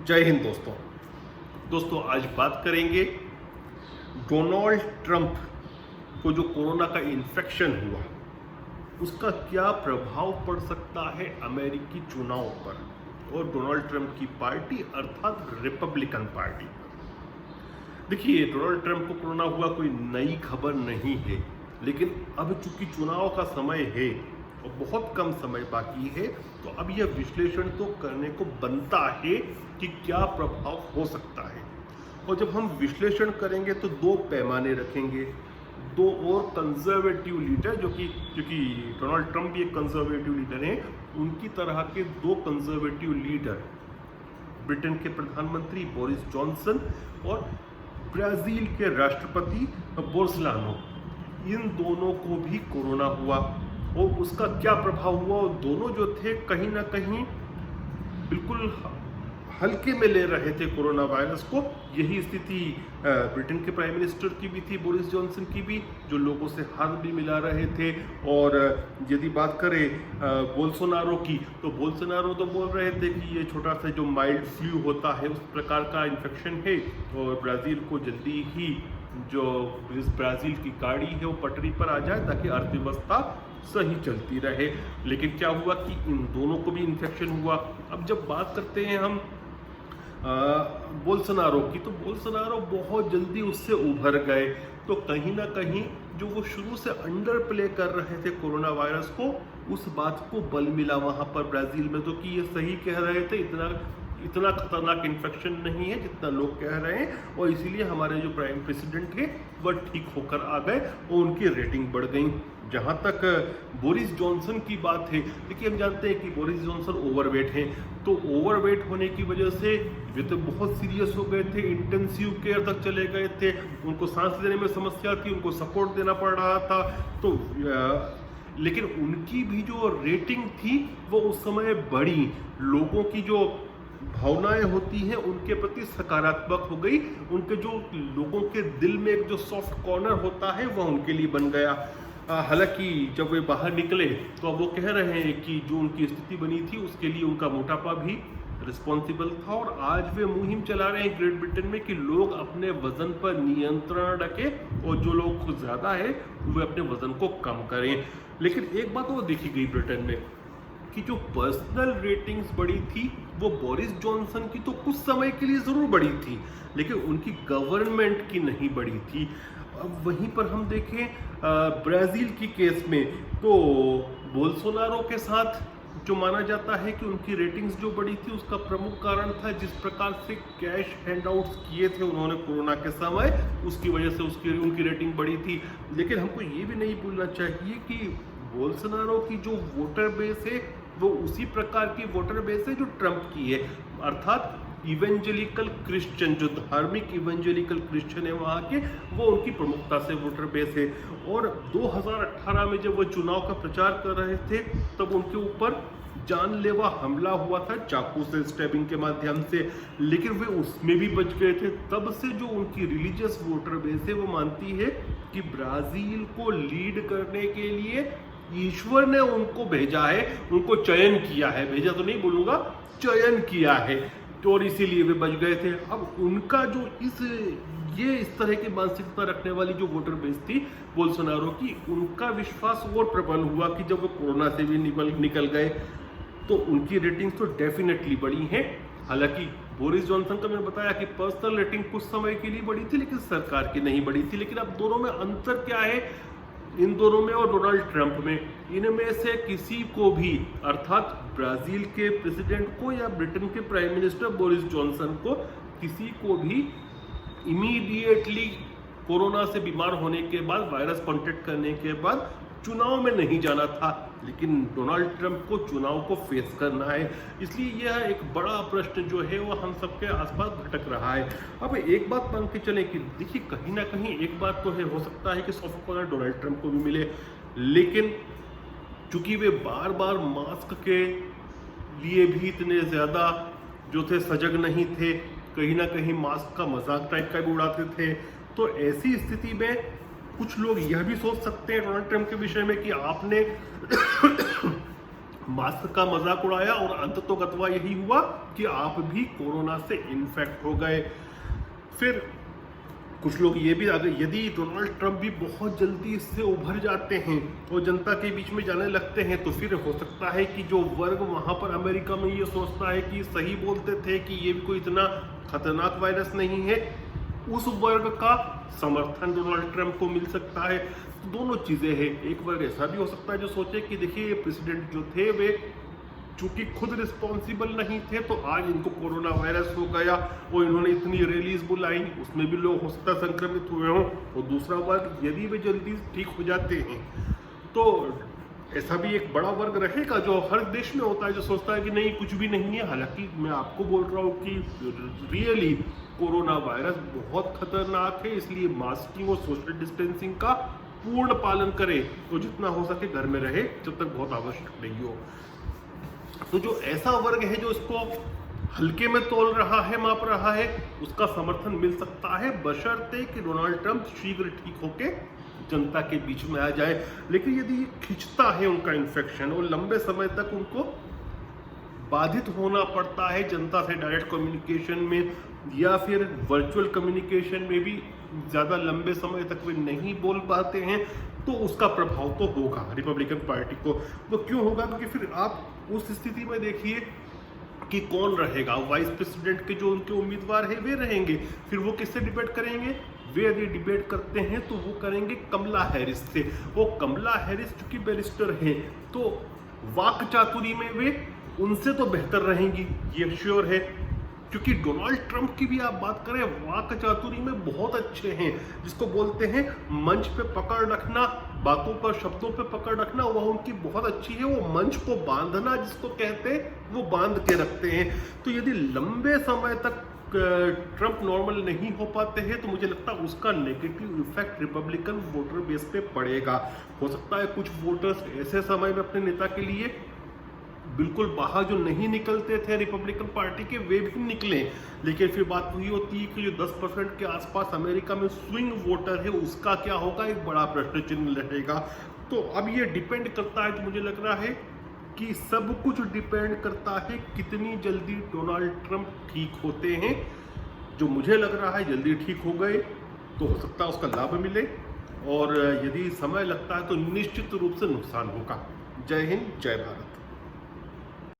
जय हिंद दोस्तों आज बात करेंगे डोनाल्ड ट्रंप को जो कोरोना का इन्फेक्शन हुआ उसका क्या प्रभाव पड़ सकता है अमेरिकी चुनाव पर और डोनाल्ड ट्रंप की पार्टी अर्थात रिपब्लिकन पार्टी पर। देखिए, डोनाल्ड ट्रंप को कोरोना हुआ कोई नई खबर नहीं है, लेकिन अब चूंकि चुनाव का समय है और बहुत कम समय बाकी है, तो अब यह विश्लेषण तो करने को बनता है कि क्या प्रभाव हो सकता है। और जब हम विश्लेषण करेंगे तो दो पैमाने रखेंगे, दो और कंजर्वेटिव लीडर क्योंकि डोनाल्ड ट्रंप भी एक कंजर्वेटिव लीडर हैं, उनकी तरह के दो कंजर्वेटिव लीडर, ब्रिटेन के प्रधानमंत्री बोरिस जॉनसन और ब्राजील के राष्ट्रपति बोल्सोनारो, इन दोनों को भी कोरोना हुआ और उसका क्या प्रभाव हुआ। और दोनों जो थे कहीं ना कहीं बिल्कुल हल्के में ले रहे थे कोरोना वायरस को। यही स्थिति ब्रिटेन के प्राइम मिनिस्टर की भी थी, बोरिस जॉनसन की भी, जो लोगों से हाथ भी मिला रहे थे। और यदि बात करें बोल्सोनारो की, तो बोल्सोनारो तो बोल रहे थे कि ये छोटा सा जो माइल्ड फ्लू होता है उस प्रकार का इन्फेक्शन है और ब्राज़ील को जल्दी ही जो ब्राज़ील की गाड़ी है वो पटरी पर आ जाए ताकि अर्थव्यवस्था सही चलती रहे। लेकिन क्या हुआ कि इन दोनों को भी इन्फेक्शन हुआ। अब जब बात करते हैं हम बोल्सोनारो की, तो बोल्सोनारो बहुत जल्दी उससे उभर गए। तो कहीं ना कहीं जो वो शुरू से अंडर प्ले कर रहे थे कोरोना वायरस को, उस बात को बल मिला वहाँ पर ब्राज़ील में, तो कि ये सही कह रहे थे, इतना खतरनाक इन्फेक्शन नहीं है जितना लोग कह रहे हैं। और इसीलिए हमारे जो प्राइम प्रेसिडेंट थे वह ठीक होकर आ गए और उनकी रेटिंग बढ़ गई। जहाँ तक बोरिस जॉनसन की बात है, देखिए हम जानते हैं कि बोरिस जॉनसन ओवरवेट हैं, तो ओवरवेट होने की वजह से वे तो बहुत सीरियस हो गए थे, इंटेंसिव केयर तक चले गए थे, उनको सांस लेने में समस्या थी, उनको सपोर्ट देना पड़ रहा था। तो लेकिन उनकी भी जो रेटिंग थी वो उस समय बढ़ी, लोगों की जो भावनाएं होती हैं उनके प्रति सकारात्मक हो गई, उनके जो लोगों के दिल में एक जो सॉफ्ट कॉर्नर होता है वह उनके लिए बन गया। हालांकि जब वे बाहर निकले तो अब वो कह रहे हैं कि जो उनकी स्थिति बनी थी उसके लिए उनका मोटापा भी रिस्पॉन्सिबल था। और आज वे मुहिम चला रहे हैं ग्रेट ब्रिटेन में कि लोग अपने वजन पर नियंत्रण रखें और जो लोग खुद ज़्यादा है वे अपने वजन को कम करें। लेकिन एक बात वो देखी गई ब्रिटेन में कि जो पर्सनल रेटिंग्स बढ़ी थी वो बोरिस जॉनसन की तो कुछ समय के लिए ज़रूर बढ़ी थी, लेकिन उनकी गवर्नमेंट की नहीं बढ़ी थी। अब वहीं पर हम देखें ब्राज़ील की केस में, तो बोल्सोनारो के साथ जो माना जाता है कि उनकी रेटिंग्स जो बढ़ी थी उसका प्रमुख कारण था जिस प्रकार से कैश हैंडआउट्स किए थे उन्होंने कोरोना के समय, उसकी वजह से उनकी रेटिंग बढ़ी थी। लेकिन हमको ये भी नहीं भूलना चाहिए कि बोल्सोनारो की जो वोटर बेस है वो उसी प्रकार की वोटर बेस है जो ट्रंप की है, अर्थात इवेंजेलिकल क्रिश्चियन, जो धार्मिक इवेंजेलिकल क्रिश्चियन है वहाँ के, वो उनकी प्रमुखता से वोटर बेस है। और 2018 में जब वो चुनाव का प्रचार कर रहे थे तब उनके ऊपर जानलेवा हमला हुआ था चाकू से, स्टैबिंग के माध्यम से, लेकिन वे उसमें भी बच गए थे। तब से जो उनकी रिलीजियस वोटर बेस है वो मानती है कि ब्राज़ील को लीड करने के लिए ईश्वर ने उनको भेजा है, उनको चयन किया है, भेजा तो नहीं बोलूँगा, चयन किया है, तो और इसीलिए वे बच गए थे। अब उनका जो इस तरह की मानसिकता रखने वाली जो वोटर बेस थी बोल्सोनारो की, उनका विश्वास और प्रबल हुआ कि जब वो कोरोना से भी निकल गए तो उनकी रेटिंग्स तो डेफिनेटली बढ़ी हैं। हालांकि बोरिस जॉनसन का मैंने बताया कि पर्सनल रेटिंग कुछ समय के लिए बढ़ी थी लेकिन सरकार की नहीं बढ़ी थी। लेकिन अब दोनों में अंतर क्या है, इन दोनों में और डोनाल्ड ट्रंप में, इनमें से किसी को भी, अर्थात ब्राज़ील के प्रेसिडेंट को या ब्रिटेन के प्राइम मिनिस्टर बोरिस जॉनसन को, किसी को भी इमीडिएटली कोरोना से बीमार होने के बाद, वायरस कॉन्टेक्ट करने के बाद चुनाव में नहीं जाना था। लेकिन डोनाल्ड ट्रंप को चुनाव को फेस करना है, इसलिए यह एक बड़ा प्रश्न जो है वो हम सबके आसपास भटक रहा है। अब एक बात मान के चलें कि देखिए कहीं ना कहीं एक बात तो है, हो सकता है कि सॉफ्ट कॉर्नर डोनाल्ड ट्रंप को भी मिले, लेकिन चूंकि वे बार बार मास्क के लिए भी इतने ज़्यादा जो थे सजग नहीं थे, कहीं ना कहीं मास्क का मजाक टाइप का भी उड़ाते थे, तो ऐसी स्थिति में कुछ लोग यह भी सोच सकते हैं डोनाल्ड ट्रंप के विषय में कि आपने मास्क का मजाक उड़ाया और अंततोगत्वा यही हुआ कि आप भी कोरोना से इन्फेक्ट हो गए। फिर कुछ लोग ये भी आगे, यदि डोनाल्ड ट्रंप भी बहुत जल्दी इससे उभर जाते हैं और जनता के बीच में जाने लगते हैं, तो फिर हो सकता है कि जो वर्ग वहां पर अमेरिका में ये सोचता है कि सही बोलते थे कि ये भी कोई इतना खतरनाक वायरस नहीं है, उस वर्ग का समर्थन डोनाल्ड ट्रंप को मिल सकता है। तो दोनों चीजें हैं। एक वर्ग ऐसा भी हो सकता है जो सोचे कि देखिए ये प्रेसिडेंट जो थे वे चूंकि खुद रिस्पॉन्सिबल नहीं थे, तो आज इनको कोरोना वायरस हो गया और इन्होंने इतनी रैलीज बुलाई, उसमें भी लोग हो सकता है संक्रमित हुए हों। और दूसरा वर्ग यदि वे जल्दी ठीक हो जाते हैं, तो ऐसा भी एक बड़ा वर्ग रहेगा जो हर देश में होता है, जो सोचता है कि नहीं कुछ भी नहीं है। हालांकि मैं आपको बोल रहा हूँ कि रियली कोरोना वायरस बहुत खतरनाक है, इसलिए मास्किंग और सोशल डिस्टेंसिंग का पूर्ण पालन करें और जितना हो सके घर में रहे जब तक बहुत आवश्यक नहीं हो। तो जो ऐसा वर्ग है जो इसको हल्के में तोल रहा है, माप रहा है, उसका समर्थन मिल सकता है, बशर्ते कि डोनाल्ड ट्रंप शीघ्र ठीक होके जनता के बीच में आ जाए। लेकिन यदि ये खिंचता है उनका इन्फेक्शन और लंबे समय तक उनको बाधित होना पड़ता है जनता से डायरेक्ट कम्युनिकेशन में या फिर वर्चुअल कम्युनिकेशन में भी ज़्यादा लंबे समय तक वे नहीं बोल पाते हैं, तो उसका प्रभाव तो होगा रिपब्लिकन पार्टी को। वो क्यों होगा? क्योंकि फिर आप उस स्थिति में देखिए कि कौन रहेगा, वाइस प्रेसिडेंट के जो उनके उम्मीदवार हैं वे रहेंगे, फिर वो किससे डिबेट करेंगे? वे यदि डिबेट करते हैं तो वो करेंगे कमला हैरिस से। वो कमला हैरिस चूंकि बैरिस्टर है, तो वाक चातुरी में वे उनसे तो बेहतर रहेंगी, ये श्योर है। क्योंकि डोनाल्ड ट्रंप की भी आप बात करें, वाक चातुरी में बहुत अच्छे हैं, जिसको बोलते हैं मंच पे पकड़ रखना, बातों पर शब्दों पे पकड़ रखना, वह उनकी बहुत अच्छी है। वो मंच को बांधना जिसको कहते हैं, वो बांध के रखते हैं। तो यदि लंबे समय तक ट्रंप नॉर्मल नहीं हो पाते हैं, तो मुझे लगता है उसका negative effect Republican voter base पे पड़ेगा। हो सकता है कुछ वोटर्स ऐसे समय में अपने नेता के लिए बिल्कुल बाहर जो नहीं निकलते थे रिपब्लिकन पार्टी के, वे भी निकले। लेकिन फिर बात वही होती है कि जो 10% के आसपास अमेरिका में स्विंग वोटर है, उसका क्या होगा, एक बड़ा प्रश्न चिन्ह रहेगा। तो अब ये डिपेंड करता है, तो मुझे लग रहा है कि सब कुछ डिपेंड करता है कितनी जल्दी डोनाल्ड ट्रंप ठीक होते हैं। जो मुझे लग रहा है जल्दी ठीक हो गए तो हो सकता है उसका लाभ मिले, और यदि समय लगता है तो निश्चित रूप से नुकसान होगा। जय हिंद, जय भारत।